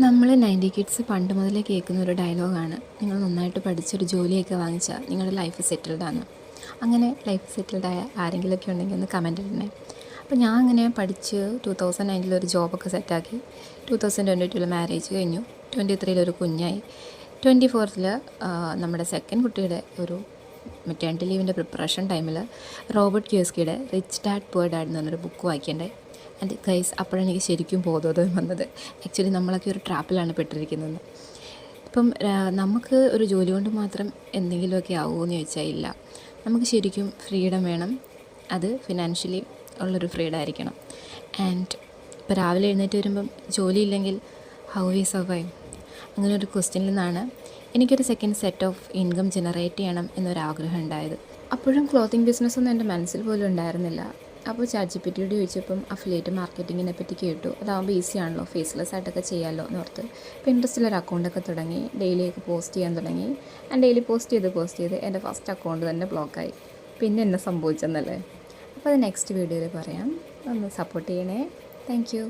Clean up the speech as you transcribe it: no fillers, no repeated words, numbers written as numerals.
നമ്മൾ 90 കിഡ്സ് പണ്ട് മുതലേ കേൾക്കുന്ന ഒരു ഡയലോഗാണ്, നിങ്ങൾ നന്നായിട്ട് പഠിച്ചൊരു ജോലിയൊക്കെ വാങ്ങിച്ചാൽ നിങ്ങളുടെ ലൈഫ് സെറ്റിൽഡാണ്. അങ്ങനെ ലൈഫ് സെറ്റിൽഡായ ആരെങ്കിലുമൊക്കെ ഉണ്ടെങ്കിൽ ഒന്ന് കമൻറ്റ് ഇടണേ. അപ്പോൾ ഞാൻ അങ്ങനെ പഠിച്ച് 2009 ഒരു ജോബൊക്കെ സെറ്റാക്കി. 2022 മാരേജ് കഴിഞ്ഞു. 23 ഒരു കുഞ്ഞായി. 24 നമ്മുടെ സെക്കൻഡ് കുട്ടിയുടെ ഒരു മെറ്റേണിറ്റി ലീവിൻ്റെ പ്രിപ്പറേഷൻ ടൈമിൽ റോബർട്ട് കിയോസ്കിയുടെ റിച്ച് ഡാഡ് പുവർ ഡാഡ് എന്ന് പറഞ്ഞൊരു ബുക്ക് വായിക്കേണ്ടായി. ആൻഡ് ഗൈസ്, അപ്പോഴെനിക്ക് ശരിക്കും ബോധോദയം വന്നത് ആക്ച്വലി നമ്മളൊക്കെ ഒരു ട്രാപ്പിലാണ് പെട്ടിരിക്കുന്നത്. ഇപ്പം നമുക്ക് ഒരു ജോലി കൊണ്ട് മാത്രം എന്തെങ്കിലുമൊക്കെ ആവുമോ ചോദിച്ചാൽ ഇല്ല. നമുക്ക് ശരിക്കും ഫ്രീഡം വേണം. അത് ഫിനാൻഷ്യലി ഉള്ളൊരു ഫ്രീഡം ആയിരിക്കണം. ആൻഡ് ഇപ്പോൾ രാവിലെ എഴുന്നേറ്റ് വരുമ്പം ജോലിയില്ലെങ്കിൽ ഹൗ വി സർവൈവ്, അങ്ങനെ ഒരു ക്വസ്റ്റ്യനിൽ നിന്നാണ് എനിക്കൊരു second set of income generate ചെയ്യണം എന്നൊരാഗ്രഹം ഉണ്ടായത്. അപ്പോഴും ക്ലോത്തിങ് ബിസിനസ്സൊന്നും എൻ്റെ മനസ്സിൽ പോലും ഉണ്ടായിരുന്നില്ല. അപ്പോൾ ChatGPT ചോദിച്ചപ്പം അഫിലിയേറ്റ് മാർക്കറ്റിങ്ങിനെ പറ്റി കേട്ടു. അതാകുമ്പോൾ ഈസി ആണല്ലോ, ഫേസ്ലെസ് ആയിട്ടൊക്കെ ചെയ്യാമല്ലോ എന്നോർത്ത് പിൻട്രസ്റ്റിലൊരു അക്കൗണ്ടൊക്കെ തുടങ്ങി. ഡെയിലിയൊക്കെ പോസ്റ്റ് ചെയ്യാൻ തുടങ്ങി. ആൻഡ് ഡെയിലി പോസ്റ്റ് ചെയ്ത് എൻ്റെ ഫസ്റ്റ് അക്കൗണ്ട് തന്നെ ബ്ലോക്കായി. പിന്നെ എന്നെ സംഭവിച്ചെന്നല്ലേ. അപ്പോൾ അത് നെക്സ്റ്റ് വീഡിയോയിൽ പറയാം. ഒന്ന് സപ്പോർട്ട് ചെയ്യണേ. Thank you.